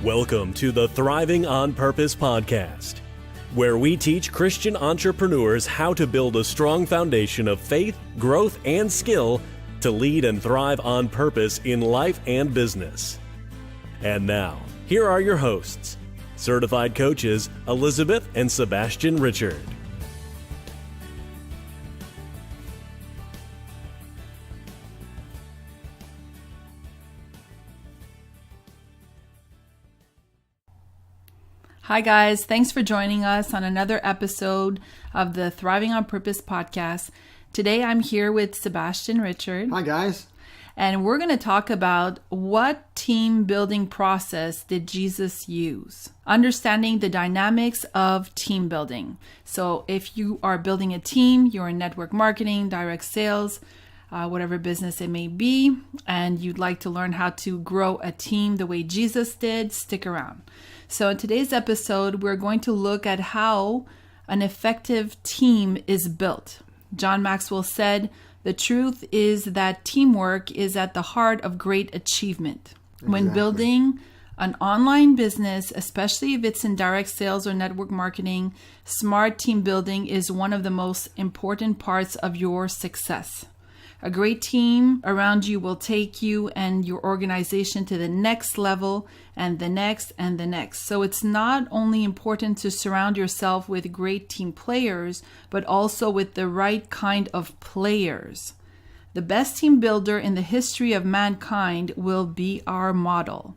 Welcome to the Thriving on Purpose podcast, where we teach Christian entrepreneurs how to build a strong foundation of faith, growth, and skill to lead and thrive on purpose in life and business. And now, here are your hosts, certified coaches Elisabeth and Sebastien Richard. Hi guys, thanks for joining us on another episode of the Thriving on Purpose podcast. Today I'm here with Sebastien Richard. Hi guys. And we're going to talk about what team building process did Jesus use? Understanding the dynamics of team building. So if you are building a team, you're in network marketing, direct sales, whatever business it may be, and you'd like to learn how to grow a team the way Jesus did, stick around. So in today's episode, we're going to look at how an effective team is built. John Maxwell said, "The truth is that teamwork is at the heart of great achievement." Exactly. When building an online business, especially if it's in direct sales or network marketing, smart team building is one of the most important parts of your success. A great team around you will take you and your organization to the next level and the next and the next. So it's not only important to surround yourself with great team players, but also with the right kind of players. The best team builder in the history of mankind will be our model.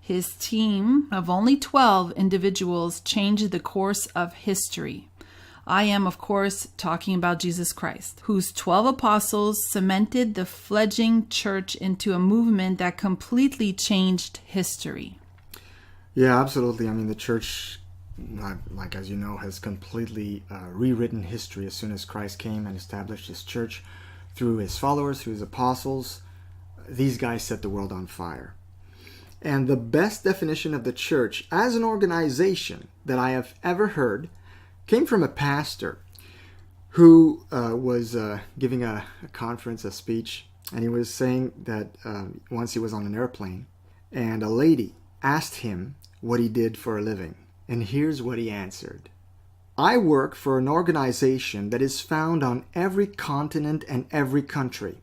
His team of only 12 individuals changed the course of history. I am, of course, talking about Jesus Christ, whose 12 apostles cemented the fledgling church into a movement that completely changed history. Yeah, absolutely. I mean, the church, like as you know, has completely rewritten history as soon as Christ came and established his church through his followers, through his apostles. These guys set the world on fire. And the best definition of the church as an organization that I have ever heard came from a pastor who was giving a conference, a speech, and he was saying that once he was on an airplane, and a lady asked him what he did for a living. And here's what he answered. "I work for an organization that is found on every continent and every country.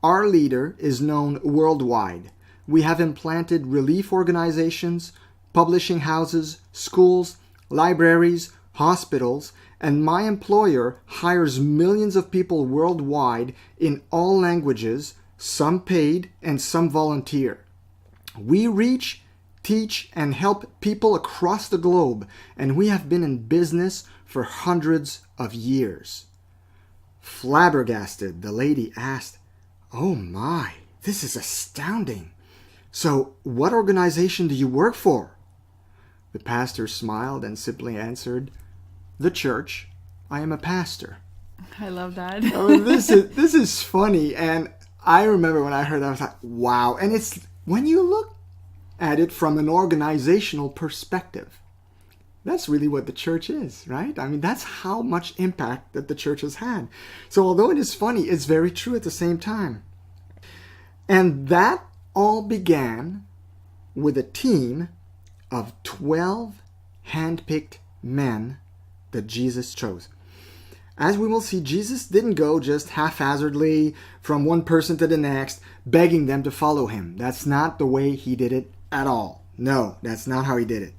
Our leader is known worldwide. We have implanted relief organizations, publishing houses, schools, libraries, hospitals, and my employer hires millions of people worldwide in all languages, some paid and some volunteer. We reach, teach, and help people across the globe, and we have been in business for hundreds of years." Flabbergasted, the lady asked, "Oh my, this is astounding. So what organization do you work for?" The pastor smiled and simply answered, "The church. I am a pastor." I love that. This is funny, and I remember when I heard that, I was like, wow. And it's when you look at it from an organizational perspective, that's really what the church is, right? I mean, that's how much impact that the church has had. So although it is funny, it's very true at the same time. And that all began with a team of 12 handpicked men that Jesus chose. As we will see, Jesus didn't go just haphazardly from one person to the next, begging them to follow him. That's not the way he did it at all. No, that's not how he did it.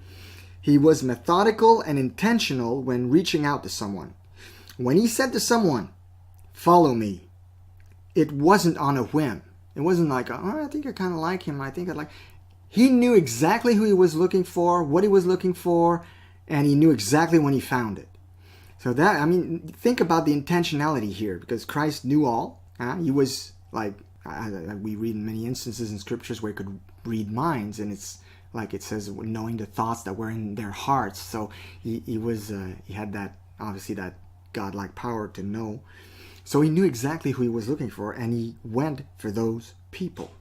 He was methodical and intentional when reaching out to someone. When he said to someone, "Follow me," it wasn't on a whim. It wasn't like, "Oh, I think I kind of like him. I think I'd like..." He knew exactly who he was looking for, what he was looking for, and he knew exactly when he found it. So that, I mean, think about the intentionality here, because Christ knew all. He was like, we read in many instances in scriptures where he could read minds, and it's like it says, knowing the thoughts that were in their hearts. So he had that, obviously, that godlike power to know. So he knew exactly who he was looking for, and he went for those people.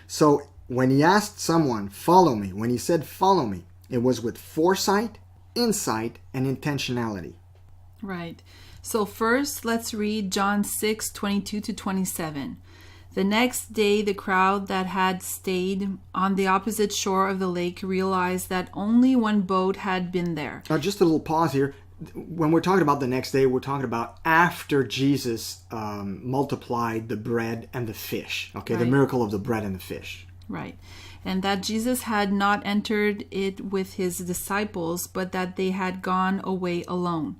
So when he asked someone, "Follow me," when he said, "Follow me," it was with foresight, insight, and intentionality. Right. So first, let's read John 6:22 to 27. The next day, the crowd that had stayed on the opposite shore of the lake realized that only one boat had been there. Just a little pause here. When we're talking about the next day, we're talking about after Jesus multiplied the bread and the fish. Okay, the Right. miracle of the bread and the fish. Right. And that Jesus had not entered it with his disciples, but that they had gone away alone.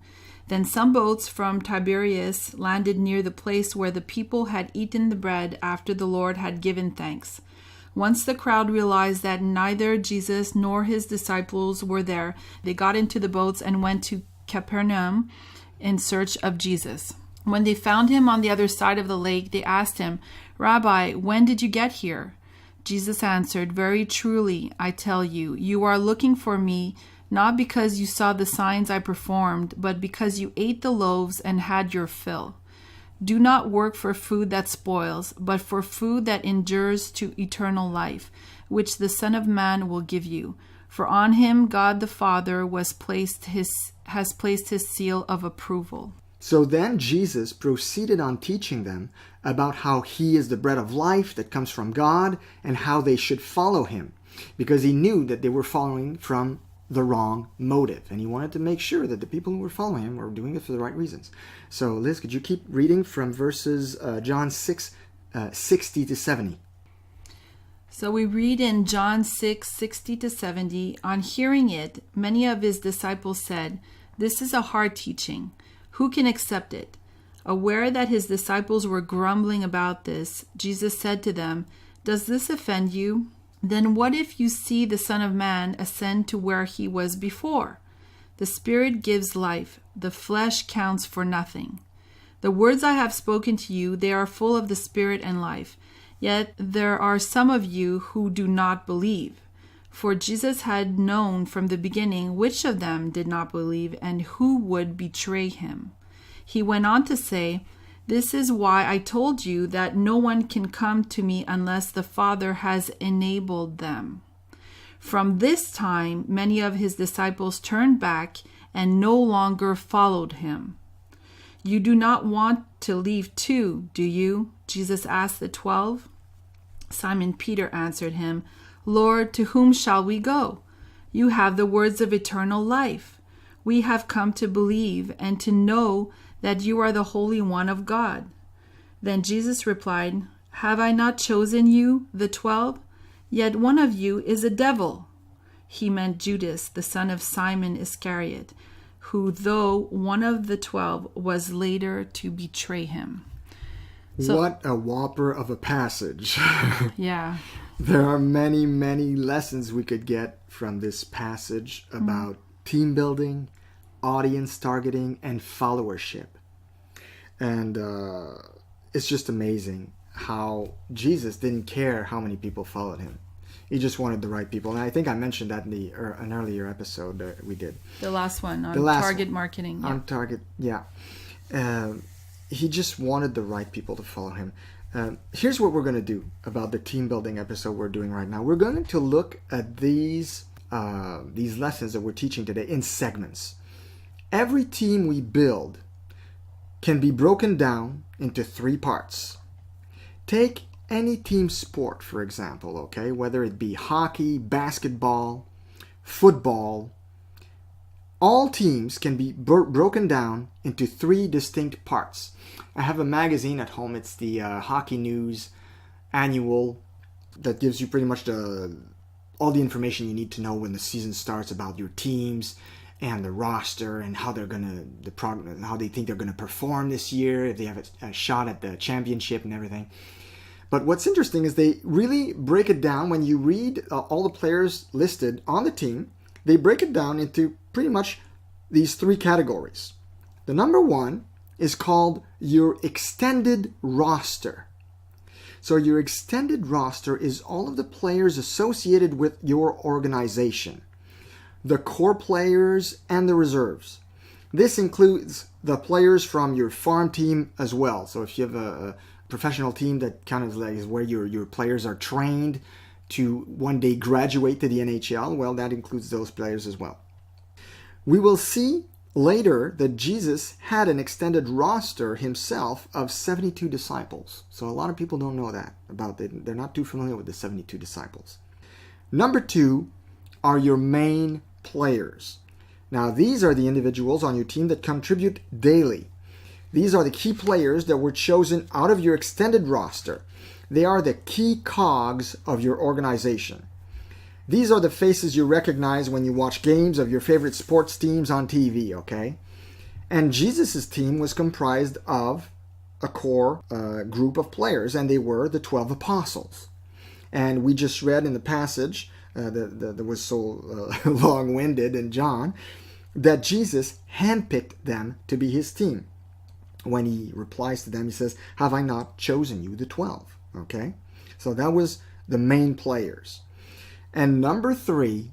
Then some boats from Tiberias landed near the place where the people had eaten the bread after the Lord had given thanks. Once the crowd realized that neither Jesus nor his disciples were there, they got into the boats and went to Capernaum in search of Jesus. When they found him on the other side of the lake, they asked him, "Rabbi, when did you get here?" Jesus answered, "Very truly, I tell you, you are looking for me, not because you saw the signs I performed, but because you ate the loaves and had your fill. Do not work for food that spoils, but for food that endures to eternal life, which the Son of Man will give you. For on him God the Father has placed his seal of approval." So then Jesus proceeded on teaching them about how he is the bread of life that comes from God and how they should follow him, because he knew that they were following from the wrong motive, and he wanted to make sure that the people who were following him were doing it for the right reasons. So Liz, could you keep reading from verses John 6, 60 to 70? So we read in John 6, 60 to 70, "On hearing it, many of his disciples said, 'This is a hard teaching. Who can accept it?' Aware that his disciples were grumbling about this, Jesus said to them, 'Does this offend you? Then what if you see the Son of Man ascend to where he was before? The Spirit gives life, the flesh counts for nothing. The words I have spoken to you, they are full of the Spirit and life. Yet there are some of you who do not believe.' For Jesus had known from the beginning which of them did not believe and who would betray him. He went on to say, 'This is why I told you that no one can come to me unless the Father has enabled them.' From this time, many of his disciples turned back and no longer followed him. 'You do not want to leave too, do you?' Jesus asked the 12. Simon Peter answered him, 'Lord, to whom shall we go? You have the words of eternal life. We have come to believe and to know that you are the Holy One of God.' Then Jesus replied, 'Have I not chosen you, the 12? Yet one of you is a devil.' He meant Judas, the son of Simon Iscariot, who, though one of the 12, was later to betray him." So, what a whopper of a passage. Yeah. There are many, many lessons we could get from this passage about team building, audience targeting, and followership. And it's just amazing how Jesus didn't care how many people followed him. He just wanted the right people. And I think I mentioned that in an earlier episode that we did. The last one on target marketing. Yeah. On target, yeah. He just wanted the right people to follow him. Here's what we're going to do about the team building episode we're doing right now. We're going to look at these lessons that we're teaching today in segments. Every team we build can be broken down into 3 parts. Take any team sport, for example, okay? Whether it be hockey, basketball, football. All teams can be broken down into 3 distinct parts. I have a magazine at home. It's the Hockey News Annual that gives you pretty much all the information you need to know when the season starts about your teams and the roster and how they're how they think they're gonna perform this year, if they have a shot at the championship and everything. But what's interesting is they really break it down. When you read all the players listed on the team, they break it down into pretty much these 3 categories. The number 1 is called your extended roster. So your extended roster is all of the players associated with your organization, the core players and the reserves. This includes the players from your farm team as well. So if you have a professional team that kind of like is where your players are trained to one day graduate to the NHL, well, that includes those players as well. We will see later that Jesus had an extended roster himself of 72 disciples. So a lot of people don't know that about it. They're not too familiar with the 72 disciples. Number 2 are your main players. Now, these are the individuals on your team that contribute daily. These are the key players that were chosen out of your extended roster. They are the key cogs of your organization. These are the faces you recognize when you watch games of your favorite sports teams on TV, okay? And Jesus' team was comprised of a core group of players, and they were the 12 apostles. And we just read in the passage that was so long-winded in John that Jesus handpicked them to be his team. When he replies to them, he says, "Have I not chosen you, the 12?" Okay? So that was the main players. And number 3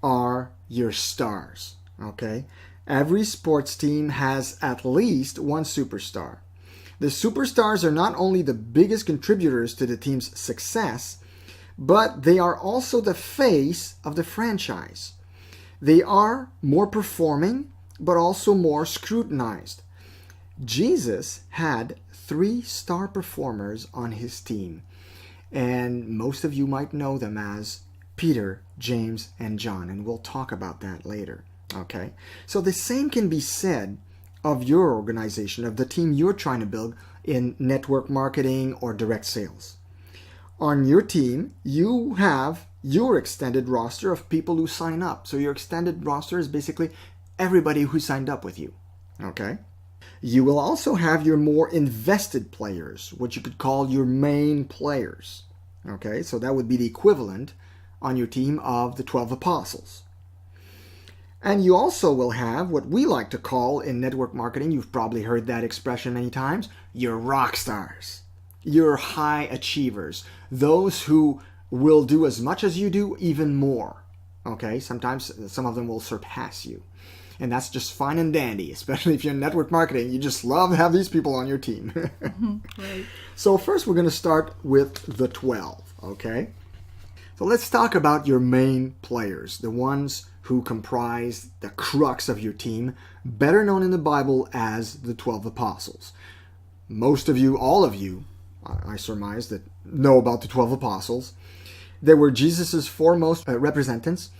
are your stars. Okay? Every sports team has at least one superstar. The superstars are not only the biggest contributors to the team's success, but they are also the face of the franchise. They are more performing, but also more scrutinized. Jesus had 3 star performers on his team, and most of you might know them as Peter, James, and John, and we'll talk about that later. Okay? So the same can be said of your organization, of the team you're trying to build in network marketing or direct sales. On your team, you have your extended roster of people who sign up. So your extended roster is basically everybody who signed up with you. Okay? You will also have your more invested players, what you could call your main players. Okay? So that would be the equivalent on your team of the 12 apostles. And you also will have what we like to call in network marketing, you've probably heard that expression many times, your rock stars, your high achievers, those who will do as much as you do, even more. Okay, sometimes some of them will surpass you. And that's just fine and dandy, especially if you're in network marketing. You just love to have these people on your team. Right. So first we're going to start with the 12, okay? So let's talk about your main players, the ones who comprise the crux of your team, better known in the Bible as the 12 apostles. Most of you, all of you, I surmise, that know about the 12 apostles. They were Jesus' foremost representatives.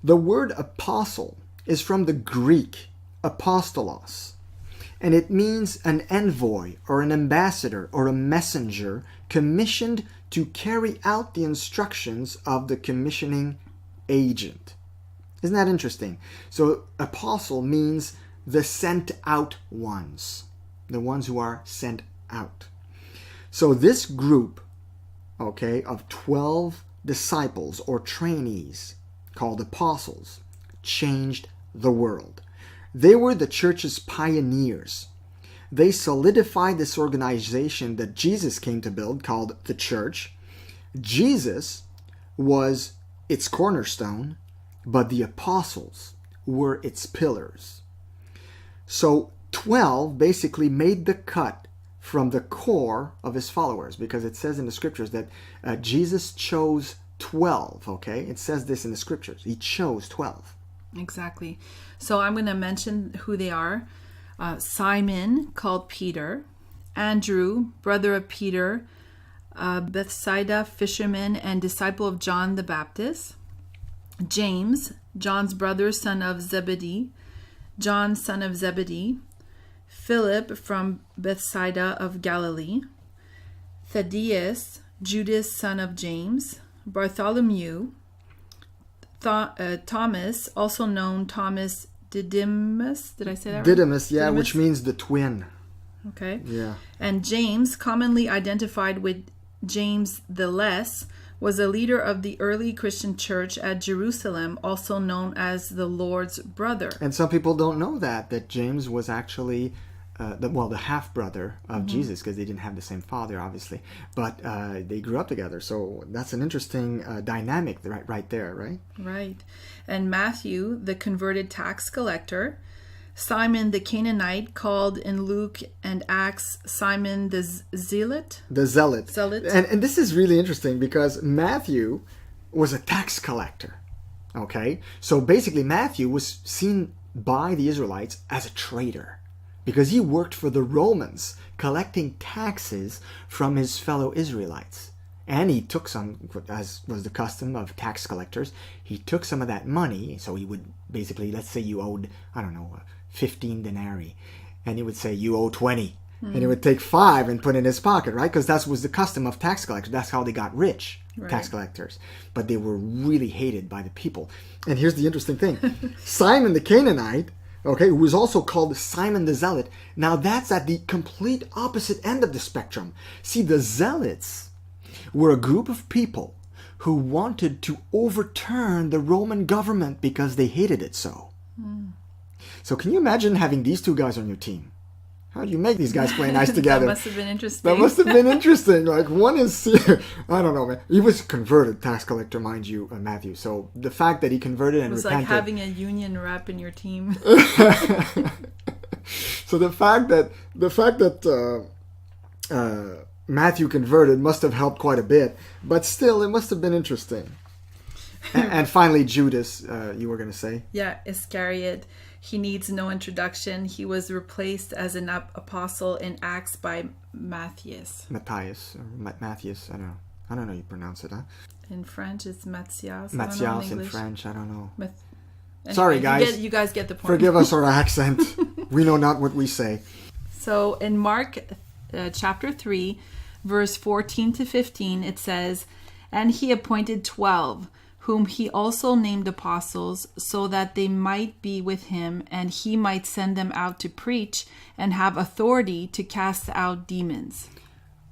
The word apostle is from the Greek apostolos, and it means an envoy or an ambassador or a messenger commissioned to carry out the instructions of the commissioning agent. Isn't that interesting? So apostle means the sent out ones, the ones who are sent out. So this group, okay, of 12 disciples or trainees called apostles changed the world. They were the church's pioneers. They solidified this organization that Jesus came to build called the church. Jesus was its cornerstone, but the apostles were its pillars. So 12 basically made the cut from the core of his followers, because it says in the scriptures that Jesus chose 12, okay? It says this in the scriptures. He chose 12. Exactly. So I'm going to mention who they are. Simon, called Peter. Andrew, brother of Peter. Bethsaida, fisherman and disciple of John the Baptist. James, John's brother, son of Zebedee. John, son of Zebedee. Philip, from Bethsaida of Galilee. Thaddeus, Judas, son of James. Bartholomew. Thomas, also known Thomas Didymus. Did I say that right? Didymus, yeah, Didymus? which means the twin. Okay. Yeah. And James, commonly identified with James the Less, was a leader of the early Christian church at Jerusalem, also known as the Lord's brother. And some people don't know that James was actually the half-brother of Jesus, because they didn't have the same father, obviously. But they grew up together. So that's an interesting dynamic right there, right? Right. And Matthew, the converted tax collector. Simon the Canaanite, called in Luke and Acts Simon the Zealot. The Zealot. Zealot. And this is really interesting because Matthew was a tax collector. Okay? So basically Matthew was seen by the Israelites as a traitor because he worked for the Romans, collecting taxes from his fellow Israelites. And he took some, as was the custom of tax collectors, he took some of that money. So he would basically, let's say you owed, 15 denarii. And he would say, you owe 20. And he would take 5 and put in his pocket, right? Because that was the custom of tax collectors. That's how they got rich, right. Tax collectors. But they were really hated by the people. And here's the interesting thing. Simon the Canaanite, okay, who was also called Simon the Zealot. Now that's at the complete opposite end of the spectrum. See, the Zealots were a group of people who wanted to overturn the Roman government because they hated it so. So can you imagine having these two guys on your team? How do you make these guys play nice together? That must have been interesting. That must have been interesting. Like, one is, I don't know, man. He was a converted tax collector, mind you, Matthew. So the fact that he converted and repented. It was like having a union rep in your team. So the fact that Matthew converted must have helped quite a bit. But still, it must have been interesting. And finally, Judas, you were going to say? Yeah, Iscariot. He needs no introduction. He was replaced as an apostle in Acts by Matthias. Matthias, Matthias, I don't know. I don't know how you pronounce it, huh? In French, it's Matthias. Matthias in French, I don't know. Anyway, sorry, guys. You guys get the point. Forgive us our accent. We know not what we say. So in Mark chapter 3, verse 14 to 15, it says, "And he appointed 12, whom he also named apostles, so that they might be with him, and he might send them out to preach and have authority to cast out demons."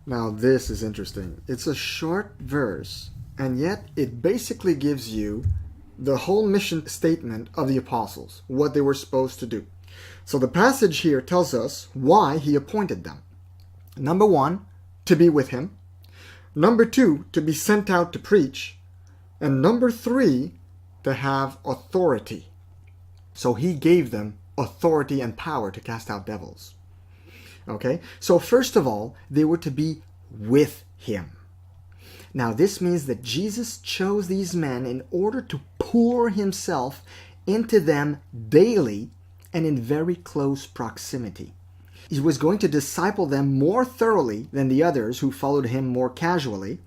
Now this is interesting. It's a short verse, and yet it basically gives you the whole mission statement of the apostles, what they were supposed to do. So the passage here tells us why he appointed them. Number 1, to be with him. Number 2, to be sent out to preach. And number 3, to have authority. So he gave them authority and power to cast out devils. Okay? So first of all, they were to be with him. Now this means that Jesus chose these men in order to pour himself into them daily and in very close proximity. He was going to disciple them more thoroughly than the others who followed him more casually.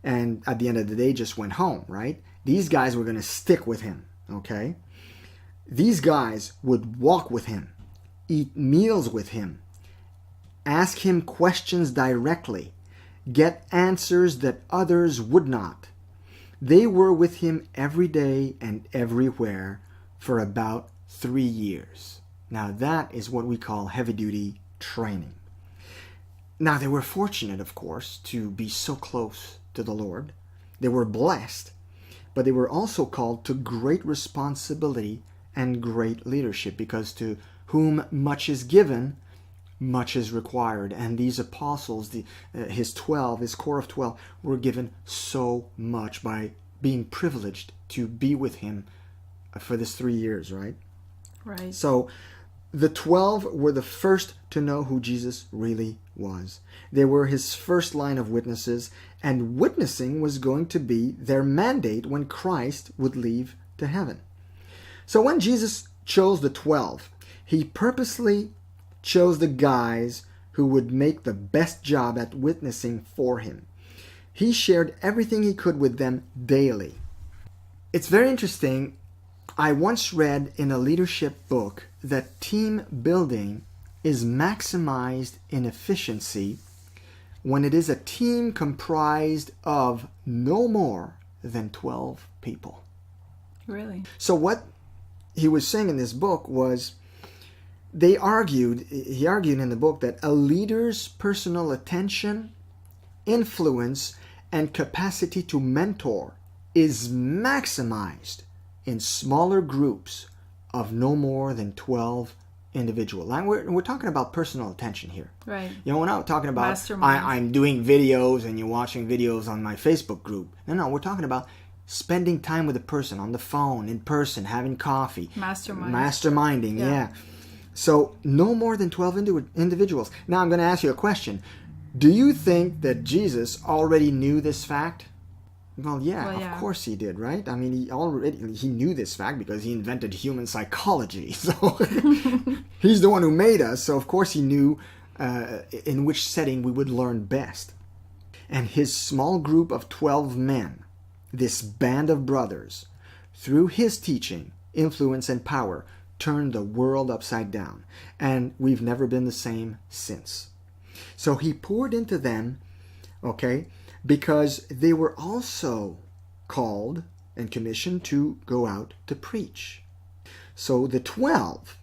And at the end of the day, just went home, right? These guys were going to stick with him, okay? These guys would walk with him, eat meals with him, ask him questions directly, get answers that others would not. They were with him every day and everywhere for about 3 years. Now that is what we call heavy-duty training. Now they were fortunate, of course, to be so close to the Lord. They were blessed, but they were also called to great responsibility and great leadership, because to whom much is given, much is required. And these apostles, his core of 12, were given so much by being privileged to be with him for this 3 years, right? Right. So the 12 were the first to know who Jesus really was. They were his first line of witnesses, and witnessing was going to be their mandate when Christ would leave to heaven. So when Jesus chose the 12, he purposely chose the guys who would make the best job at witnessing for him. He shared everything he could with them daily. It's very interesting. I once read in a leadership book that team building is maximized in efficiency when it is a team comprised of no more than 12 people. Really? So what he was saying in this book was, he argued in the book that a leader's personal attention, influence, and capacity to mentor is maximized in smaller groups of no more than 12 individuals. And we're talking about personal attention here. Right. You know, we're not talking about I'm doing videos and you're watching videos on my Facebook group. No, we're talking about spending time with a person on the phone, in person, having coffee. Masterminding, yeah. So no more than 12 individuals. Now I'm going to ask you a question. Do you think that Jesus already knew this fact? Well, yeah, Well, yeah. of course he did, right? I mean, he knew this fact because he invented human psychology. So he's the one who made us. So of course he knew in which setting we would learn best. And his small group of 12 men, this band of brothers, through his teaching, influence, and power, turned the world upside down. And we've never been the same since. So he poured into them, okay, because they were also called and commissioned to go out to preach. So the 12,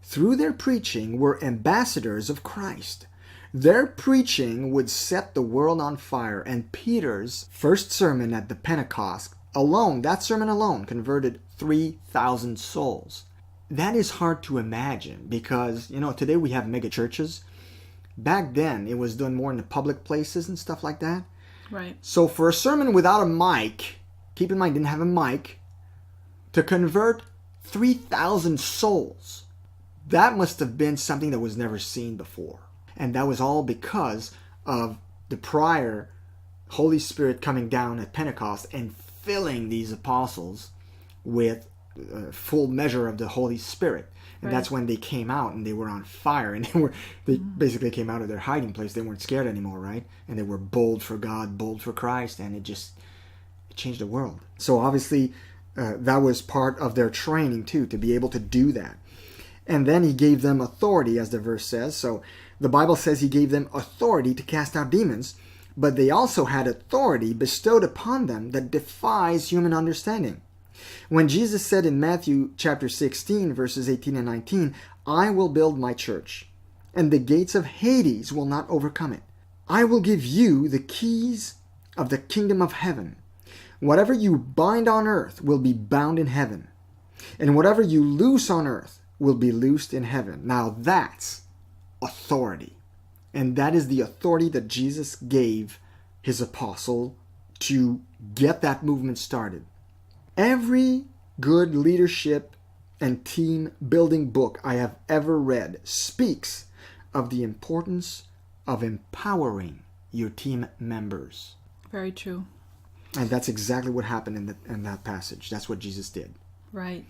through their preaching, were ambassadors of Christ. Their preaching would set the world on fire, and Peter's first sermon at the Pentecost alone, that sermon alone, converted 3,000 souls. That is hard to imagine because, today we have mega churches. Back then, it was done more in the public places and stuff like that. Right. So for a sermon without a mic, keep in mind, didn't have a mic, to convert 3,000 souls, that must have been something that was never seen before. And that was all because of the prior Holy Spirit coming down at Pentecost and filling these apostles with a full measure of the Holy Spirit. And Right. that's when they came out and they were on fire, and they basically came out of their hiding place. They weren't scared anymore, right? And they were bold for God, bold for Christ, and it changed the world. So obviously that was part of their training too, to be able to do that. And then he gave them authority, as the verse says. So the Bible says he gave them authority to cast out demons, but they also had authority bestowed upon them that defies human understanding. When Jesus said in Matthew chapter 16, verses 18 and 19, "I will build my church, and the gates of Hades will not overcome it. I will give you the keys of the kingdom of heaven. Whatever you bind on earth will be bound in heaven, and whatever you loose on earth will be loosed in heaven." Now that's authority. And that is the authority that Jesus gave his apostle to get that movement started. Every good leadership and team building book I have ever read speaks of the importance of empowering your team members. Very true. And that's exactly what happened in that passage. That's what Jesus did. Right.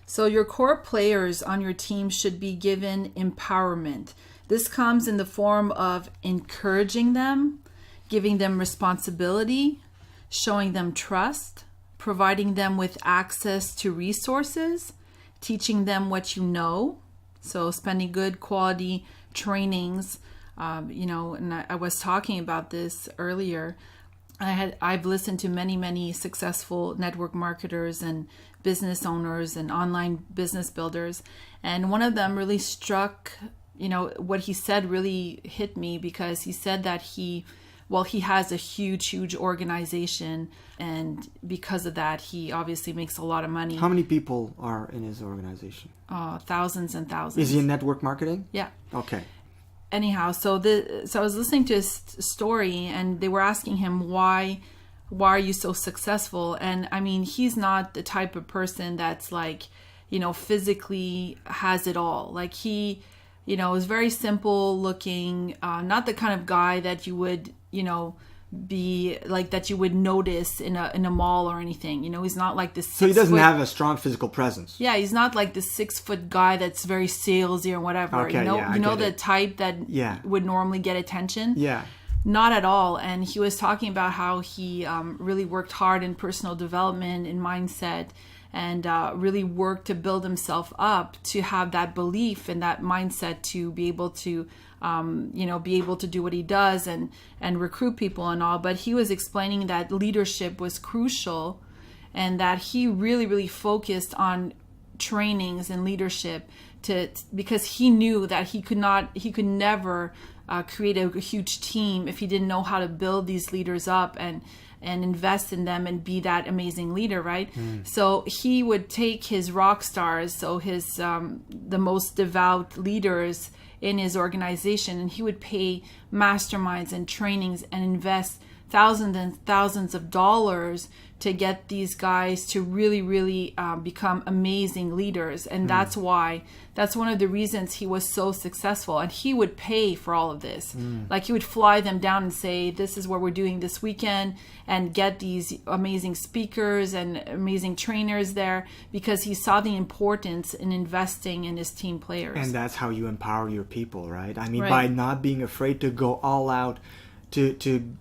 So your core players on your team should be given empowerment. This comes in the form of encouraging them, giving them responsibility, showing them trust, providing them with access to resources, teaching them what you know. So spending good quality trainings, and I was talking about this earlier. I've listened to many successful network marketers and business owners and online business builders, and one of them really struck, what he said really hit me, because he said that he has a huge organization, and because of that he obviously makes a lot of money. How many people are in his organization? Thousands and thousands. Is he in network marketing? Yeah. Okay. Anyhow, so I was listening to his story, and they were asking him why are you so successful? And I mean, he's not the type of person that's like, physically has it all. Like he, is very simple looking, not the kind of guy that you would, be like, that you would notice in a mall or anything. He's not like this. So he doesn't have a strong physical presence. Yeah, he's not like the 6 foot guy that's very salesy or whatever. Okay, you know the type that would normally get attention. Yeah. Not at all. And he was talking about how he really worked hard in personal development and mindset, and really worked to build himself up to have that belief and that mindset to be able to do what he does and recruit people and all. But he was explaining that leadership was crucial, and that he really focused on trainings and leadership because he knew that he could never create a huge team if he didn't know how to build these leaders up and invest in them and be that amazing leader, right? So he would take his rock stars, so his the most devout leaders in his organization, and he would pay masterminds and trainings and invest thousands and thousands of dollars to get these guys to really, really become amazing leaders. And that's one of the reasons he was so successful. And he would pay for all of this. Like he would fly them down and say, this is what we're doing this weekend, and get these amazing speakers and amazing trainers there, because he saw the importance in investing in his team players. And that's how you empower your people, right? I mean, Right. by not being afraid to go all out, to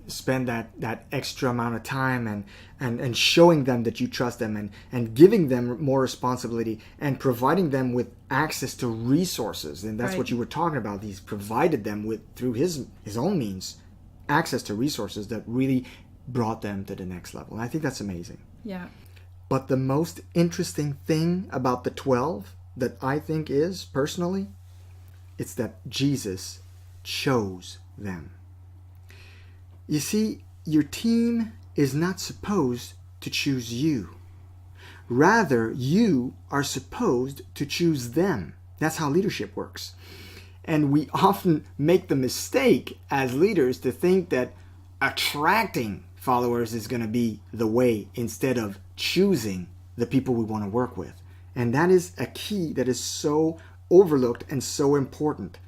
spend that extra amount of time and showing them that you trust them, and giving them more responsibility, and providing them with access to resources. And that's Right. what you were talking about. He's provided them with, through his own means, access to resources that really brought them to the next level. And I think that's amazing. Yeah. But the most interesting thing about the 12 that I think is, personally, it's that Jesus chose them. You see, your team is not supposed to choose you. Rather, you are supposed to choose them. That's how leadership works. And we often make the mistake as leaders to think that attracting followers is going to be the way, instead of choosing the people we want to work with. And that is a key that is so overlooked and so important.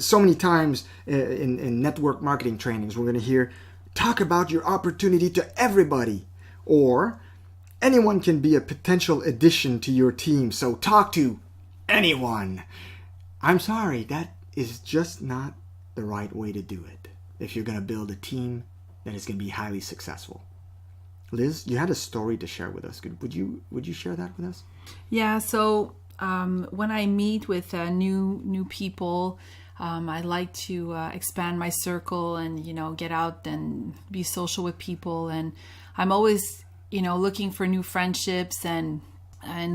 So many times in network marketing trainings, we're going to hear, talk about your opportunity to everybody, or anyone can be a potential addition to your team, so talk to anyone. I'm sorry, that is just not the right way to do it if you're going to build a team that is going to be highly successful. Liz, you had a story to share with us. Would you share that with us? Yeah. So when I meet with new people, I like to expand my circle and, get out and be social with people. And I'm always, looking for new friendships and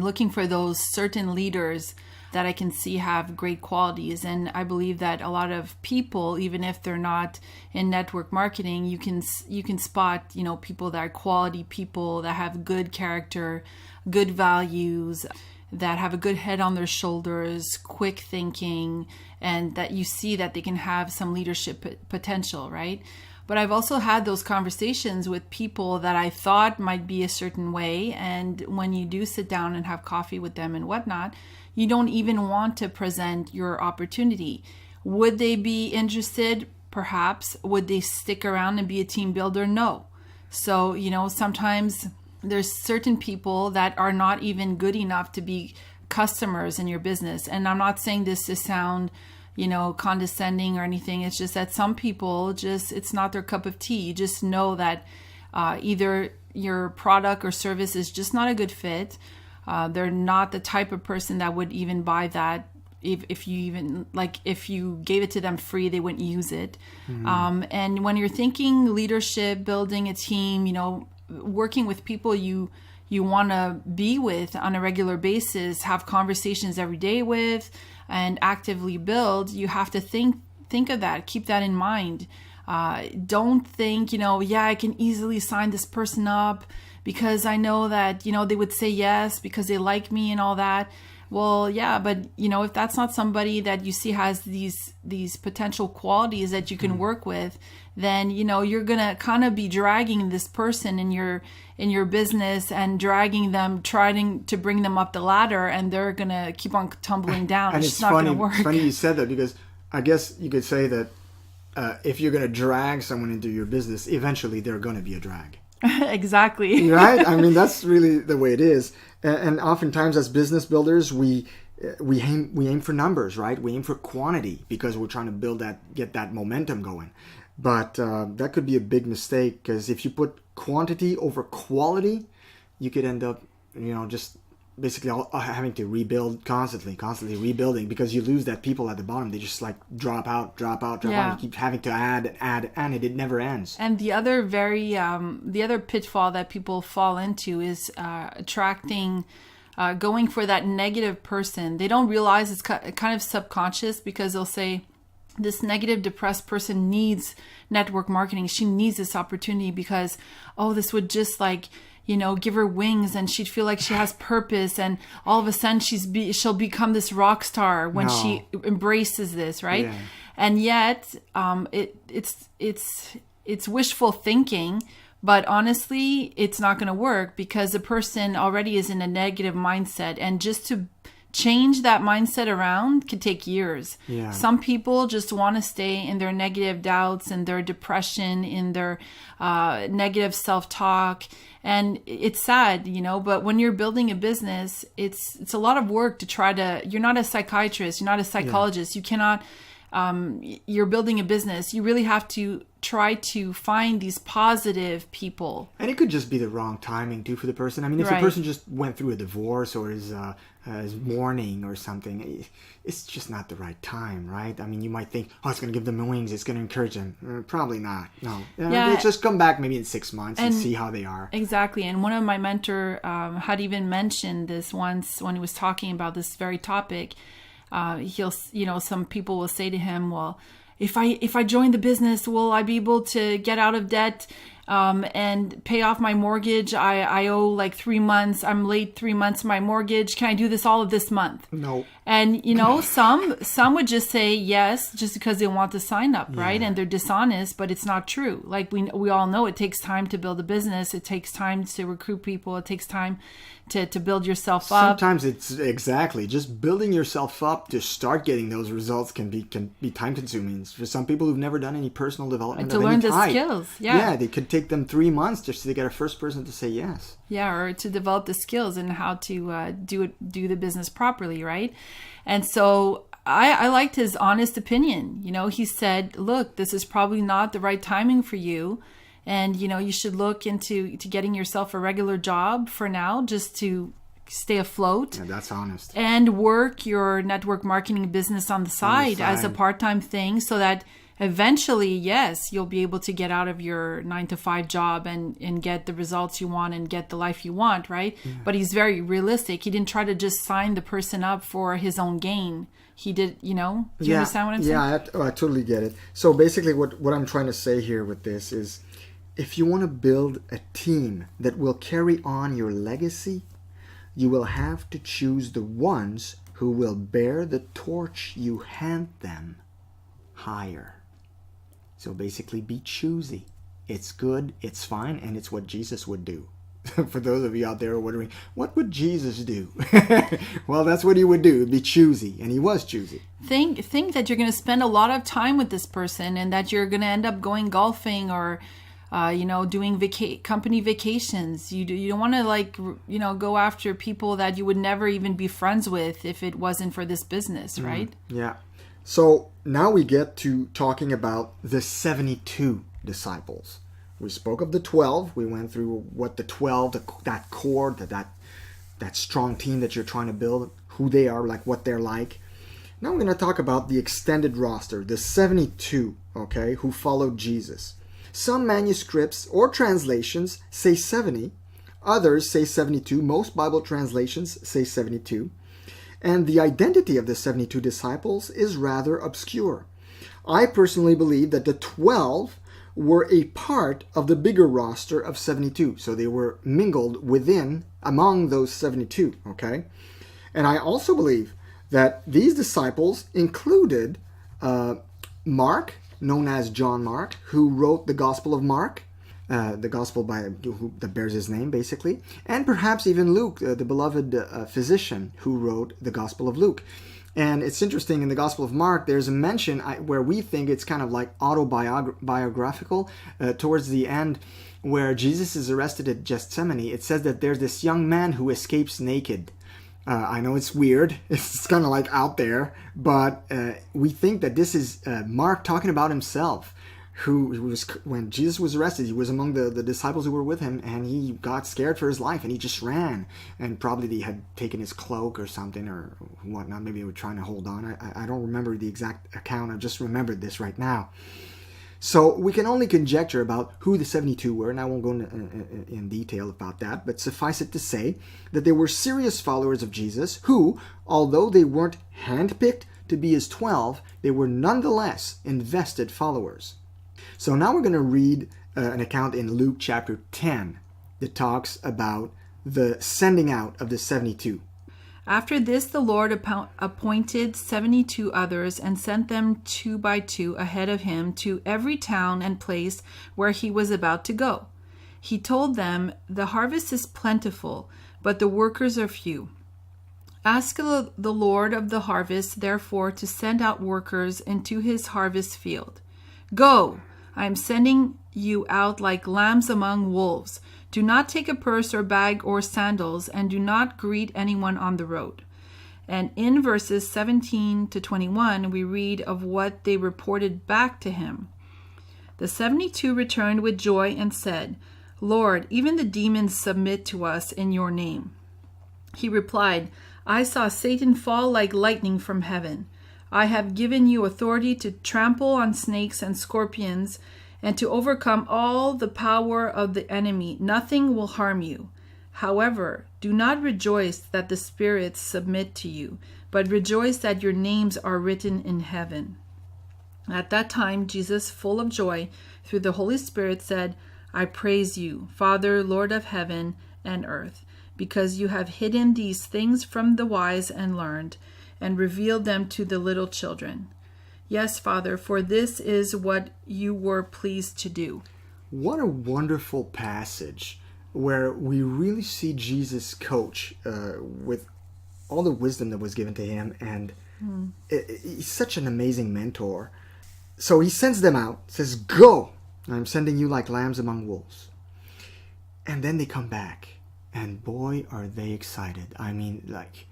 looking for those certain leaders that I can see have great qualities. And I believe that a lot of people, even if they're not in network marketing, you can spot, people that are quality people, that have good character, good values, that have a good head on their shoulders, quick thinking, and that you see that they can have some leadership potential, right? But I've also had those conversations with people that I thought might be a certain way. And when you do sit down and have coffee with them and whatnot, you don't even want to present your opportunity. Would they be interested? Perhaps. Would they stick around and be a team builder? No. So, sometimes there's certain people that are not even good enough to be customers in your business. And I'm not saying this to sound, condescending or anything. It's just that some people it's not their cup of tea. You just know that either your product or service is just not a good fit. They're not the type of person that would even buy that. If you gave it to them free, they wouldn't use it. Mm-hmm. And when you're thinking leadership, building a team, working with people you want to be with on a regular basis, have conversations every day with, and actively build, you have to think of that. Keep that in mind. Don't think, I can easily sign this person up because I know that, they would say yes because they like me and all that. Well, yeah, but if that's not somebody that you see has these potential qualities that you can work with, then you're gonna kind of be dragging this person in your business and dragging them, trying to bring them up the ladder, and they're gonna keep on tumbling down. And it's not gonna work. It's funny you said that, because I guess you could say that if you're gonna drag someone into your business, eventually they're gonna be a drag. Exactly. Right? I mean, that's really the way it is. And oftentimes as business builders, we aim for numbers, right? We aim for quantity because we're trying to get that momentum going. But that could be a big mistake, because if you put quantity over quality, you could end up, just basically having to rebuild constantly rebuilding, because you lose that people at the bottom. They just drop out. You keep having to add, and it never ends. And the other the other pitfall that people fall into is attracting, going for that negative person. They don't realize it's kind of subconscious, because they'll say, this negative, depressed person needs network marketing. She needs this opportunity because, this would just give her wings, and she'd feel like she has purpose, and all of a sudden she'll become this rock star when she embraces this, right? Yeah. And yet, it's wishful thinking, But honestly, it's not going to work because the person already is in a negative mindset. And just to change that mindset around could take years. Yeah. Some people just want to stay in their negative doubts and their depression, in their negative self-talk. And it's sad, but when you're building a business, it's a lot of work to try to, you're not a psychiatrist, you're not a psychologist. You cannot, you're building a business. You really have to try to find these positive people. And it could just be the wrong timing too for the person. I mean, if the person just went through a divorce or is mourning or something, it's just not the right time, right? I mean, you might think, it's going to give them wings, it's going to encourage them. Probably not. No. They just come back maybe in 6 months and see how they are. Exactly. And one of my mentor had even mentioned this once when he was talking about this very topic. Some people will say to him, well, if I join the business, will I be able to get out of debt and pay off my mortgage? I owe like 3 months. I'm late 3 months my mortgage. Can I do this all of this month? No. And some would just say yes just because they want to sign up, right? And they're dishonest, but it's not true. Like we all know, it takes time to build a business. It takes time to recruit people. It takes time to build yourself up. Sometimes it's exactly just building yourself up to start getting those results can be time consuming. For some people who've never done any personal development to learn the skills. Yeah, they could take them 3 months just to get a first person to say yes. Yeah, or to develop the skills and how to do the business properly, right? And so I liked his honest opinion. He said, look, this is probably not the right timing for you. And, you should look into getting yourself a regular job for now, just to stay afloat. Yeah, that's honest. And work your network marketing business on the side as a part-time thing, so that eventually, yes, you'll be able to get out of your 9-to-5 job and get the results you want and get the life you want, right? Yeah. But he's very realistic. He didn't try to just sign the person up for his own gain. He did, do you understand what I'm saying? Yeah, I totally get it. So basically what I'm trying to say here with this is, if you want to build a team that will carry on your legacy, you will have to choose the ones who will bear the torch you hand them higher. So basically, be choosy. It's good, it's fine, and it's what Jesus would do. For those of you out there who are wondering, what would Jesus do? Well, that's what he would do. Be choosy, and he was choosy. Think that you're going to spend a lot of time with this person, and that you're going to end up going golfing or doing company vacations. You don't want to go after people that you would never even be friends with if it wasn't for this business, right? Yeah. So now we get to talking about the 72 disciples. We spoke of the 12. We went through what the 12, that core, that strong team that you're trying to build, who they are, like what they're like. Now we're going to talk about the extended roster, the 72, okay, who followed Jesus. Some manuscripts or translations say 70. Others say 72. Most Bible translations say 72. And the identity of the 72 disciples is rather obscure. I personally believe that the 12 were a part of the bigger roster of 72. So they were mingled among those 72, okay? And I also believe that these disciples included Mark, known as John Mark, who wrote the Gospel of Mark, the Gospel that bears his name, basically, and perhaps even Luke, the beloved physician, who wrote the Gospel of Luke. And it's interesting, in the Gospel of Mark, there's a mention where we think it's kind of like autobiographical. Towards the end, where Jesus is arrested at Gethsemane, it says that there's this young man who escapes naked. I know it's weird. It's kind of like out there, but we think that this is Mark talking about himself, who was, when Jesus was arrested, he was among the disciples who were with him, and he got scared for his life, and he just ran. And probably they had taken his cloak or something or whatnot. Maybe they were trying to hold on. I don't remember the exact account. I just remembered this right now. So we can only conjecture about who the 72 were, and I won't go in detail about that, but suffice it to say that they were serious followers of Jesus who, although they weren't handpicked to be his 12, they were nonetheless invested followers. So now we're going to read an account in Luke chapter 10 that talks about the sending out of the 72. After this, the Lord appointed 72 others and sent them 2 by 2 ahead of him to every town and place where he was about to go. He told them, "The harvest is plentiful, but the workers are few. Ask the Lord of the harvest, therefore, to send out workers into his harvest field. Go, I am sending you out like lambs among wolves. Do not take a purse or bag or sandals, and do not greet anyone on the road." And in verses 17 to 21, we read of what they reported back to him. The 72 returned with joy and said, "Lord, even the demons submit to us in your name." He replied, "I saw Satan fall like lightning from heaven. I have given you authority to trample on snakes and scorpions and to overcome all the power of the enemy. Nothing will harm you. However, do not rejoice that the spirits submit to you, but rejoice that your names are written in heaven." At that time, Jesus, full of joy through the Holy Spirit, said, "I praise you, Father, Lord of heaven and earth, because you have hidden these things from the wise and learned, and revealed them to the little children. Yes, Father, for this is what you were pleased to do." What a wonderful passage where we really see Jesus coach with all the wisdom that was given to him, and he's such an amazing mentor. So he sends them out, says, "Go, I'm sending you like lambs among wolves." And then they come back, and boy, are they excited. I mean, like,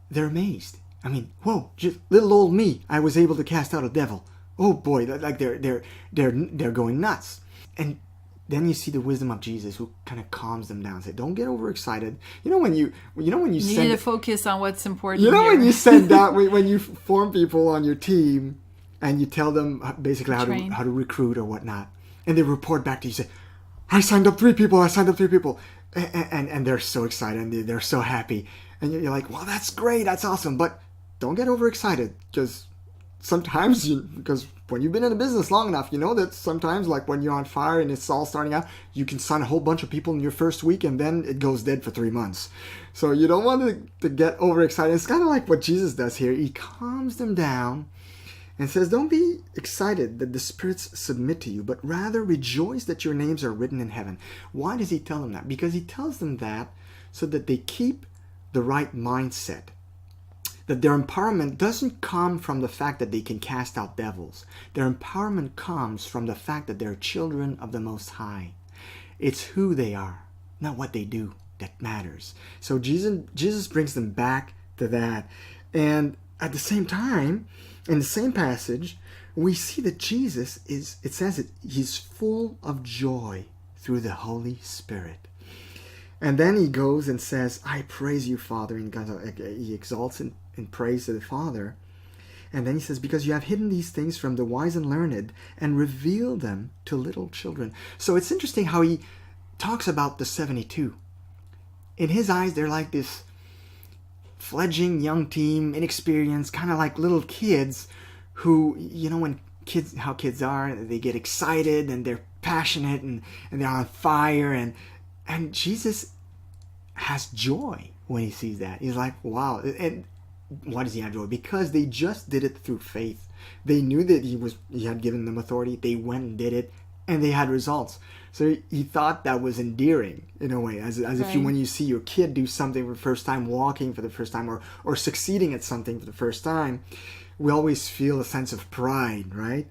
they're amazed. I mean, whoa, just little old me, I was able to cast out a devil. Oh boy, like they're going nuts. And then you see the wisdom of Jesus, who kind of calms them down. Say, don't get overexcited. You know when you need to focus on what's important. You know here. When you send out when you form people on your team, and you tell them basically how to recruit or whatnot, and they report back to you, say, I signed up 3 people. And they're so excited and they're so happy, and you're like, well, that's great, that's awesome, but don't get overexcited, because sometimes because when you've been in a business long enough, you know that sometimes, like when you're on fire and it's all starting out, you can sign a whole bunch of people in your first week and then it goes dead for 3 months. So you don't want to get overexcited. It's kind of like what Jesus does here. He calms them down and says, don't be excited that the spirits submit to you, but rather rejoice that your names are written in heaven. Why does he tell them that? Because he tells them that so that they keep the right mindset. That their empowerment doesn't come from the fact that they can cast out devils. Their empowerment comes from the fact that they're children of the Most High. It's who they are, not what they do, that matters. So Jesus brings them back to that. And at the same time, in the same passage, we see that Jesus he's full of joy through the Holy Spirit. And then he goes and says, I praise you, Father. And he exalts in praise to the Father. And then he says, because you have hidden these things from the wise and learned and revealed them to little children. So it's interesting how he talks about the 72. In his eyes, they're like this fledgling young team, inexperienced, kind of like little kids who, how kids are, they get excited and they're passionate and they're on fire, and Jesus has joy when he sees that. He's like, wow. And why does he have joy? Because they just did it through faith. They knew that he had given them authority. They went and did it, and they had results. So he thought that was endearing in a way, as right. If when you see your kid do something for the first time, walking for the first time, or succeeding at something for the first time, we always feel a sense of pride, right?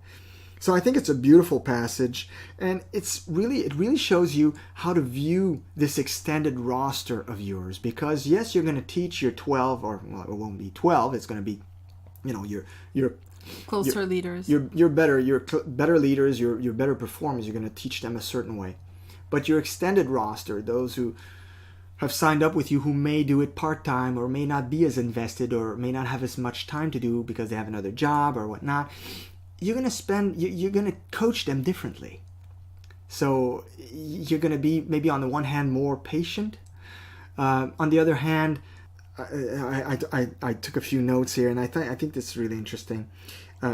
So I think it's a beautiful passage, and it really shows you how to view this extended roster of yours. Because yes, you're going to teach your 12, or well, it won't be 12. It's going to be, your closer leaders. You're better leaders. You're better performers. You're going to teach them a certain way. But your extended roster, those who have signed up with you, who may do it part-time or may not be as invested or may not have as much time to do because they have another job or whatnot, you're going to coach them differently. So you're going to be maybe on the one hand more patient. On the other hand, I took a few notes here, and I think this is really interesting.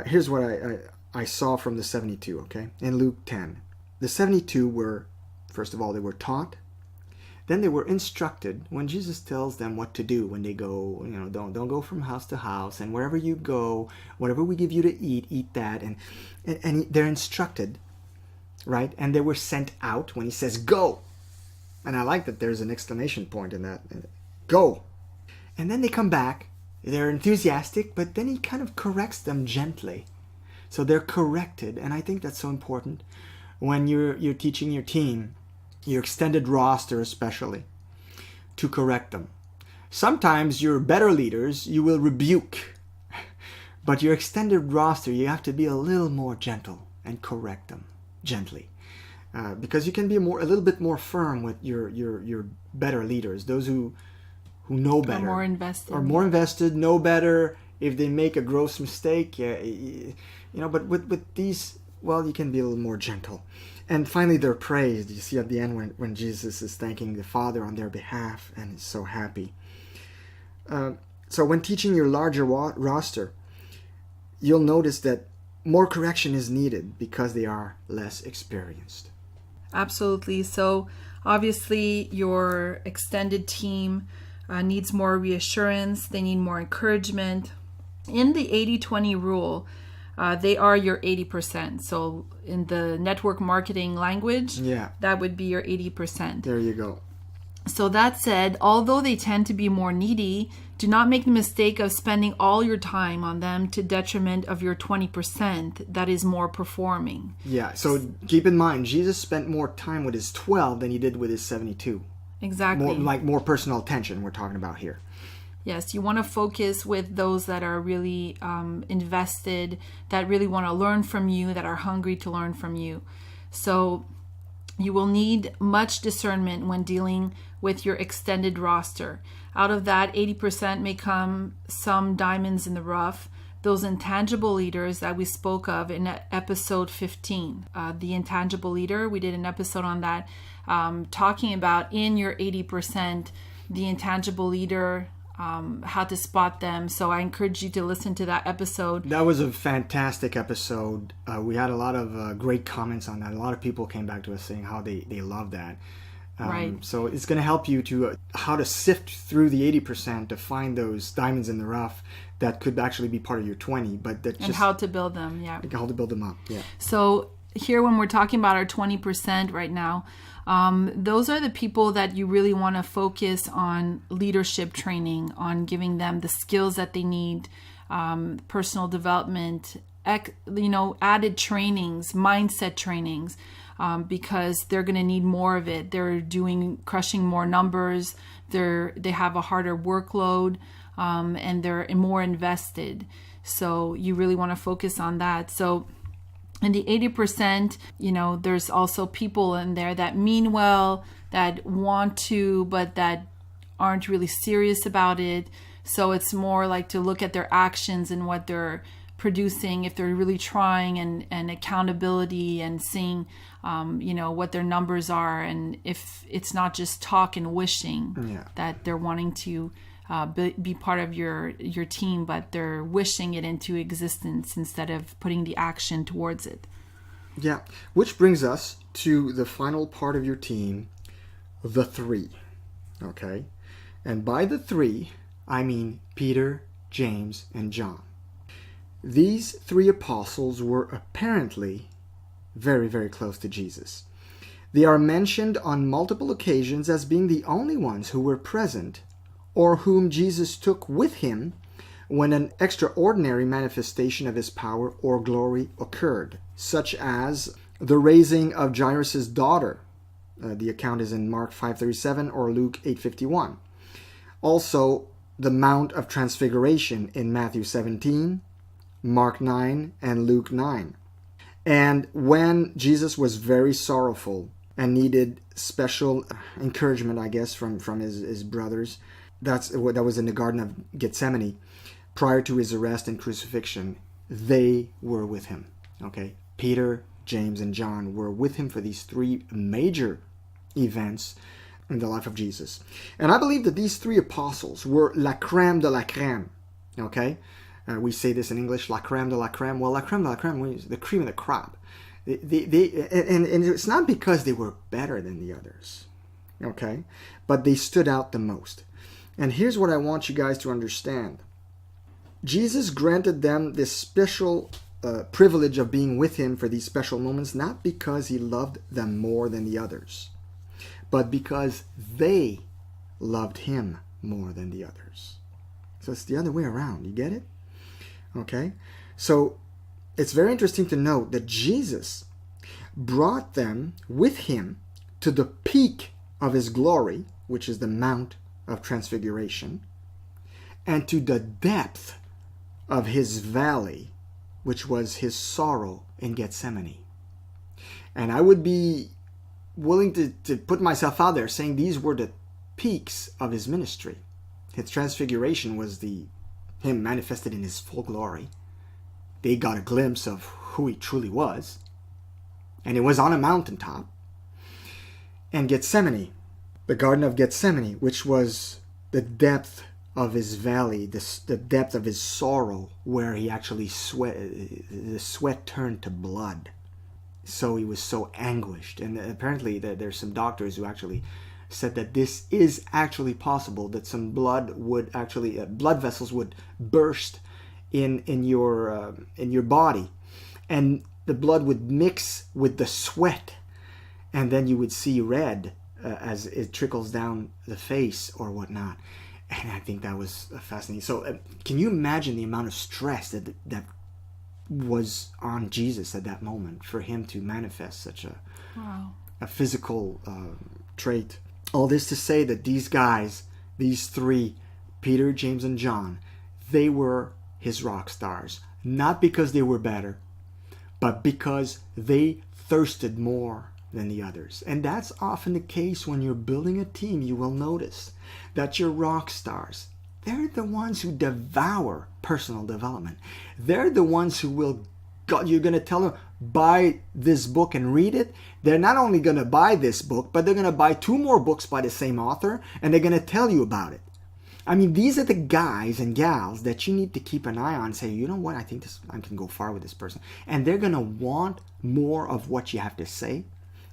Here's what I saw from the 72, okay? In Luke 10. The 72 were, first of all, they were taught. Then they were instructed. When Jesus tells them what to do when they go, don't go from house to house, and wherever you go, whatever we give you to eat that, and they're instructed right? And they were sent out when he says, go. And I like that there's an exclamation point in that. Go. And then they come back. They're enthusiastic, but then he kind of corrects them gently. So they're corrected. And I think that's so important when you're teaching your team, your extended roster especially, to correct them. Sometimes your better leaders, you will rebuke. But your extended roster, you have to be a little more gentle and correct them gently. Because you can be a little bit more firm with your better leaders, those who know better, are more invested, know better. If they make a gross mistake, but with these, well, you can be a little more gentle. And finally, they're praised. You see at the end when Jesus is thanking the Father on their behalf, and is so happy. So when teaching your larger roster, you'll notice that more correction is needed because they are less experienced. Absolutely. So obviously your extended team needs more reassurance. They need more encouragement. In the 80-20 rule, they are your 80%. So in the network marketing language, that would be your 80%. There you go. So that said, although they tend to be more needy, do not make the mistake of spending all your time on them to detriment of your 20% that is more performing. Yeah, so keep in mind, Jesus spent more time with his 12 than he did with his 72. Exactly. More personal attention we're talking about here. Yes, you want to focus with those that are really invested, that really want to learn from you, that are hungry to learn from you. So you will need much discernment when dealing with your extended roster. Out of that, 80% may come some diamonds in the rough, those intangible leaders that we spoke of in episode 15. The intangible leader, we did an episode on that, talking about in your 80%, the intangible leader, how to spot them. So I encourage you to listen to that episode. That was a fantastic episode. We had a lot of great comments on that. A lot of people came back to us saying how they love that. Right. So it's going to help you to how to sift through the 80% to find those diamonds in the rough that could actually be part of your 20. And how to build them. Yeah. How to build them up. Yeah. So here, when we're talking about our 20% right now, those are the people that you really want to focus on leadership training, on giving them the skills that they need, personal development, added trainings, mindset trainings, because they're going to need more of it. They're crushing more numbers. They have a harder workload, and they're more invested. So you really want to focus on that. So in the 80%, there's also people in there that mean well, that want to, but that aren't really serious about it. So it's more like to look at their actions and what they're producing, if they're really trying, and accountability, and seeing, what their numbers are, and if it's not just talk and wishing that they're wanting to be part of your team, but they're wishing it into existence instead of putting the action towards it. Yeah, which brings us to the final part of your team, the 3. Okay? And by the 3, I mean Peter, James, and John. These 3 apostles were apparently very, very close to Jesus. They are mentioned on multiple occasions as being the only ones who were present or whom Jesus took with him when an extraordinary manifestation of his power or glory occurred, such as the raising of Jairus' daughter. The account is in Mark 5:37 or Luke 8:51. Also, the Mount of Transfiguration in Matthew 17, Mark 9, and Luke 9. And when Jesus was very sorrowful and needed special encouragement, I guess, from his brothers, that was in the Garden of Gethsemane, prior to his arrest and crucifixion, they were with him. Okay, Peter, James, and John were with him for these 3 major events in the life of Jesus. And I believe that these 3 apostles were la crème de la crème. Okay, we say this in English, la crème de la crème. Well, la crème de la crème is the cream of the crop. And it's not because they were better than the others. Okay, but they stood out the most. And here's what I want you guys to understand. Jesus granted them this special privilege of being with him for these special moments, not because he loved them more than the others, but because they loved him more than the others. So it's the other way around. You get it? Okay? So it's very interesting to note that Jesus brought them with him to the peak of his glory, which is the Mount of Transfiguration, and to the depth of his valley, which was his sorrow in Gethsemane. And I would be willing to put myself out there saying these were the peaks of his ministry. His transfiguration was him manifested in his full glory. They got a glimpse of who he truly was. And it was on a mountaintop. And Gethsemane, the Garden of Gethsemane, which was the depth of his valley, the depth of his sorrow, where he actually the sweat turned to blood. So he was so anguished. And apparently there's some doctors who actually said that this is actually possible, that some blood vessels would burst in your body, and the blood would mix with the sweat, and then you would see red as it trickles down the face or whatnot. And I think that was fascinating. So can you imagine the amount of stress that was on Jesus at that moment for him to manifest such a physical trait? All this to say that these guys, these three, Peter, James, and John, they were his rock stars. Not because they were better, but because they thirsted more than the others. And that's often the case when you're building a team. You will notice that your rock stars, they're the ones who devour personal development. They're the ones who you're going to tell them, buy this book and read it. They're not only going to buy this book, but they're going to buy 2 more books by the same author, and they're going to tell you about it. I mean, these are the guys and gals that you need to keep an eye on and say, you know what, I think I can go far with this person. And they're going to want more of what you have to say,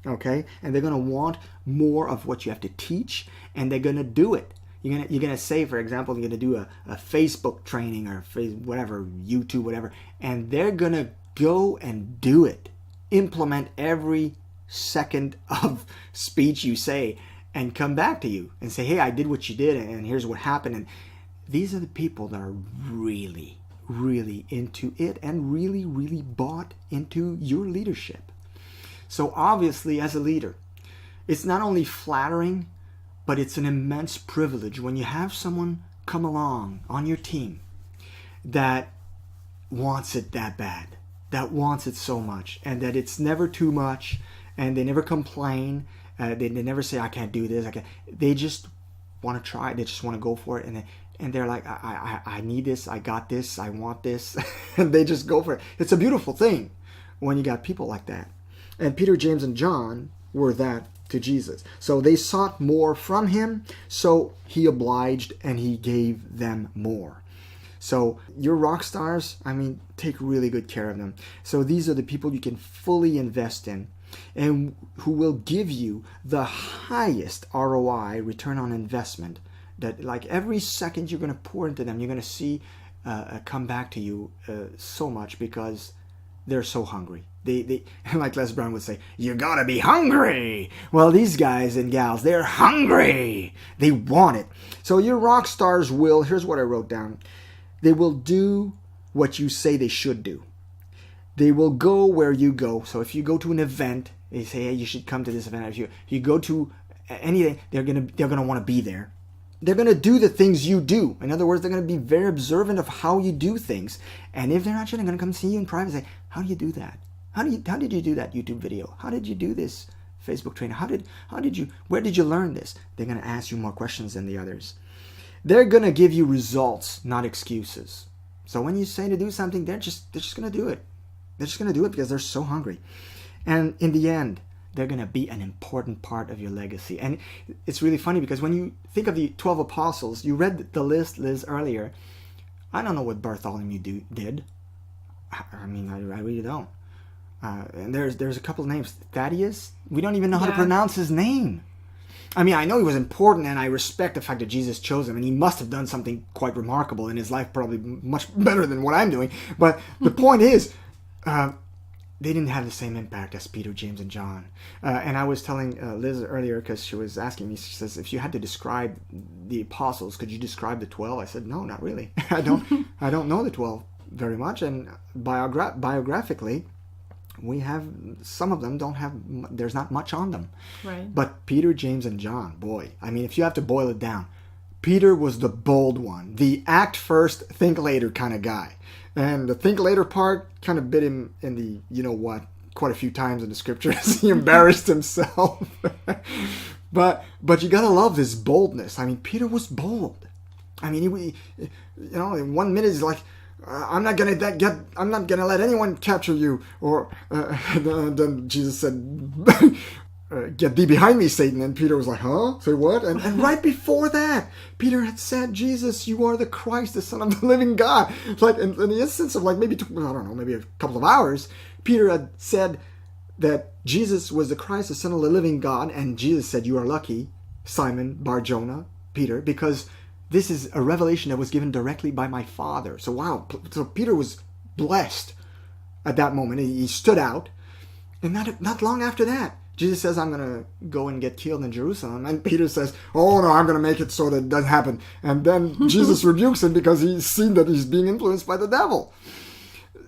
okay? And they're going to want more of what you have to teach, and they're going to do it. You're gonna say, for example, you're going to do a Facebook training or whatever, YouTube, whatever, and they're going to go and do it. Implement every second of speech you say and come back to you and say, hey, I did what you did and here's what happened. And these are the people that are really, really into it and really, really bought into your leadership. So obviously, as a leader, it's not only flattering, but it's an immense privilege when you have someone come along on your team that wants it that bad, that wants it so much, and that it's never too much, and they never complain. They never say, I can't do this. They just want to try. They just want to go for it. And they're like, I need this. I got this. I want this. And they just go for it. It's a beautiful thing when you got people like that. And Peter, James, and John were that to Jesus. So they sought more from him. So he obliged and he gave them more. So your rock stars, take really good care of them. So these are the people you can fully invest in and who will give you the highest ROI, return on investment, that like every second you're going to pour into them, you're going to see come back to you so much because they're so hungry. They like Les Brown would say, you gotta be hungry. Well, these guys and gals, they're hungry. They want it. So your rock stars will, here's what I wrote down. They will do what you say they should do. They will go where you go. So if you go to an event, they say, hey, you should come to this event. If you go to anything, they're gonna want to be there. They're gonna do the things you do. In other words, they're gonna be very observant of how you do things. And if they're not sure, they're gonna come see you in private and say, how do you do that? How did you do that YouTube video? How did you do this Facebook training? Where did you learn this? They're gonna ask you more questions than the others. They're gonna give you results, not excuses. So when you say to do something, they're just gonna do it. They're just gonna do it because they're so hungry. And in the end, they're gonna be an important part of your legacy. And it's really funny because when you think of the 12 apostles, you read the list, Liz, earlier. I don't know what Bartholomew did. I really don't. And there's a couple of names. Thaddeus, we don't even know how to pronounce his name. I know he was important, and I respect the fact that Jesus chose him, and he must have done something quite remarkable in his life, probably much better than what I'm doing. But the point is, They didn't have the same impact as Peter, James, and John. And I was telling Liz earlier, because she was asking me, she says, if you had to describe the apostles, could you describe the 12? I said, no, not really. I don't know the 12 very much. And biographically, we have, some of them don't have, there's not much on them. Right. But Peter, James, and John, boy, I mean, if you have to boil it down, Peter was the bold one, the act first, think later kind of guy. And the think later part kind of bit him in the, you know what, quite a few times in the scriptures. He embarrassed himself. But you gotta love this boldness. I mean, Peter was bold. I mean, he you know, in 1 minute he's like, I'm not gonna let anyone capture you. Or then Jesus said, get thee behind me, Satan. And Peter was like, huh? Say what? And right before that, Peter had said, Jesus, you are the Christ, the Son of the living God. Like in the instance of like maybe, I don't know, maybe a couple of hours, Peter had said that Jesus was the Christ, the Son of the living God. And Jesus said, you are lucky, Simon Bar-Jonah, Peter, because this is a revelation that was given directly by my Father. So wow. So Peter was blessed at that moment. He stood out. And not long after that, Jesus says, I'm going to go and get killed in Jerusalem. And Peter says, oh no, I'm going to make it so that it doesn't happen. And then Jesus rebukes him because he's seen that he's being influenced by the devil.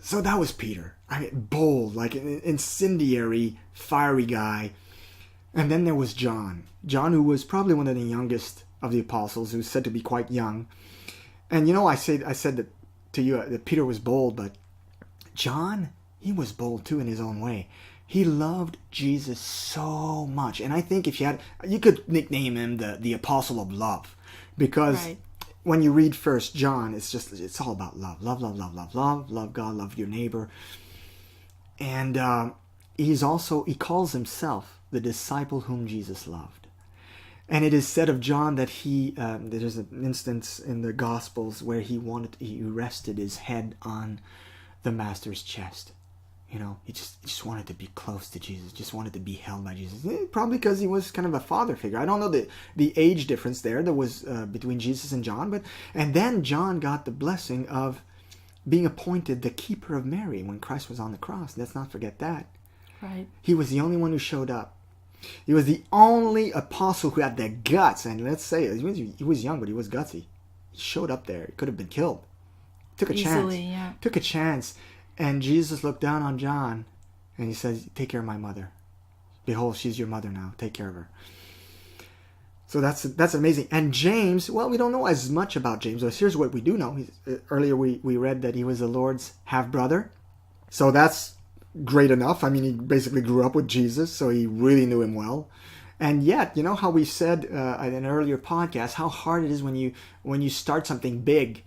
So that was Peter. I mean, bold, like an incendiary, fiery guy. And then there was John. John, who was probably one of the youngest of the apostles, who's said to be quite young. And you know, I said that to you that Peter was bold, but John, he was bold too in his own way. He loved Jesus so much. And I think if you could nickname him the apostle of love. Because when you read 1 John, it's all about love. Love, love, love, love, love. Love God, love your neighbor. And he calls himself the disciple whom Jesus loved. And it is said of John that there's an instance in the Gospels where he rested his head on the master's chest. You know, he just wanted to be close to Jesus, just wanted to be held by Jesus. Probably because he was kind of a father figure. I don't know the age difference there was between Jesus and John, and then John got the blessing of being appointed the keeper of Mary when Christ was on the cross. Let's not forget that. Right. He was the only one who showed up. He was the only apostle who had the guts, and let's say he was young, but he was gutsy. He showed up there. He could have been killed. Took a chance. Yeah. Took a chance. And Jesus looked down on John and he says, take care of my mother. Behold, she's your mother now. Take care of her. So that's amazing. And James, well, we don't know as much about James, but here's what we do know. Earlier we read that he was the Lord's half-brother. So that's great enough. I mean, he basically grew up with Jesus, so he really knew him well. And yet, you know how we said in an earlier podcast, how hard it is when you start something big,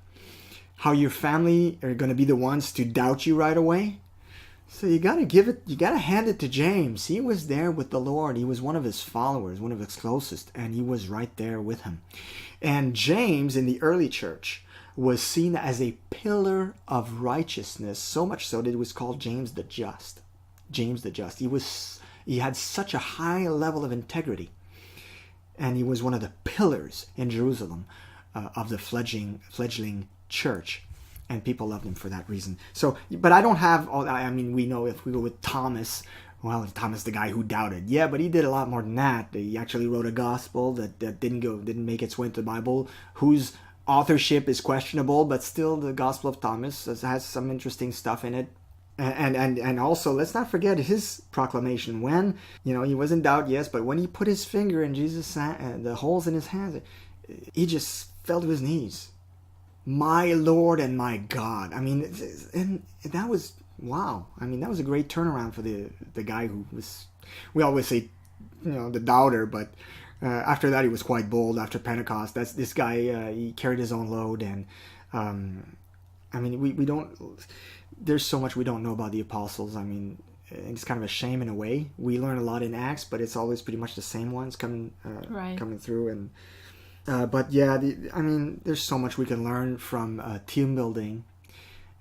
how your family are going to be the ones to doubt you right away. So you got to hand it to James. He was there with the Lord. He was one of his followers, one of his closest, and he was right there with him. And James in the early church was seen as a pillar of righteousness, so much so that it was called James the Just. James the Just. He had such a high level of integrity. And he was one of the pillars in Jerusalem of the fledgling church, and people loved him for that reason. So, but I don't have all. I mean, we know if we go with Thomas, well, Thomas, the guy who doubted, yeah, but he did a lot more than that. He actually wrote a gospel that didn't make its way into the Bible, whose authorship is questionable, but still, the Gospel of Thomas has some interesting stuff in it. And also, let's not forget his proclamation when, you know, he was in doubt, yes, but when he put his finger in Jesus' the holes in his hands, he just fell to his knees. My Lord and my God. I mean, and that was, wow. I mean, that was a great turnaround for the guy who was, we always say, you know, the doubter, but after that he was quite bold after Pentecost. That's this guy, he carried his own load, and I mean, we don't, there's so much we don't know about the apostles. I mean, it's kind of a shame in a way. We learn a lot in Acts, but it's always pretty much the same ones coming through. And but yeah, I mean, there's so much we can learn from team building,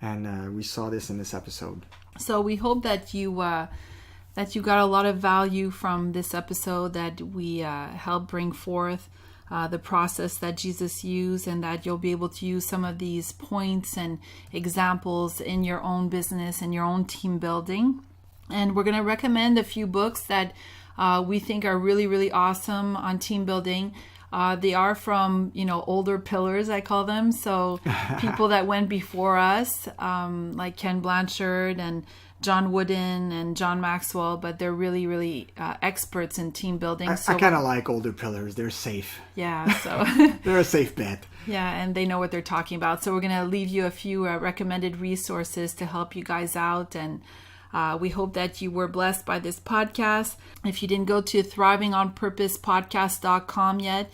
and we saw this in this episode. So we hope that you got a lot of value from this episode, that we helped bring forth the process that Jesus used, and that you'll be able to use some of these points and examples in your own business and your own team building. And we're going to recommend a few books that we think are really, really awesome on team building. They are from, older pillars, I call them. So people that went before us, like Ken Blanchard and John Wooden and John Maxwell, but they're really, really experts in team building. I kind of like older pillars. They're safe. Yeah, so they're a safe bet. Yeah, and they know what they're talking about. So we're going to leave you a few recommended resources to help you guys out. And we hope that you were blessed by this podcast. If you didn't go to thrivingonpurposepodcast.com yet,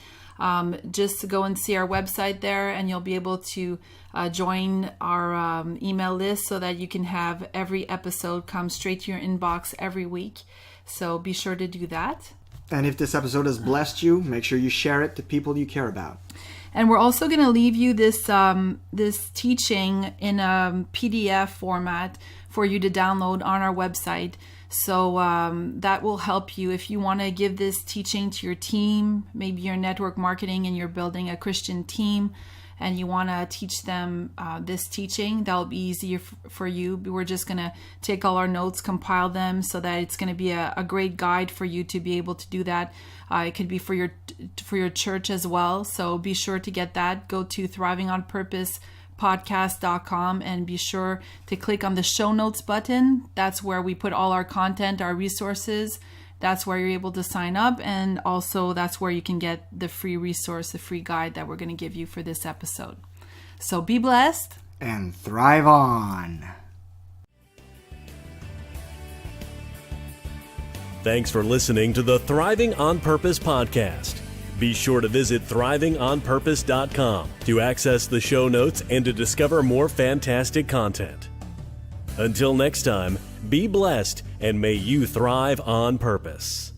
just go and see our website there, and you'll be able to join our email list so that you can have every episode come straight to your inbox every week. So be sure to do that. And if this episode has blessed you, make sure you share it to people you care about. And we're also going to leave you this teaching in a PDF format for you to download on our website. So that will help you if you want to give this teaching to your team. Maybe you're network marketing and you're building a Christian team and you want to teach them this teaching. That'll be easier for you. We're just going to take all our notes, compile them so that it's going to be a great guide for you to be able to do that. It could be for your church as well. So be sure to get that. Go to thrivingonpurposepodcast.com and be sure to click on the show notes button. That's where we put all our content, our resources. That's where you're able to sign up, and also that's where you can get the free resource, the free guide that we're going to give you for this episode. So be blessed and thrive on. Thanks for listening to the Thriving on Purpose podcast. Be sure to visit thrivingonpurpose.com to access the show notes and to discover more fantastic content. Until next time, be blessed and may you thrive on purpose.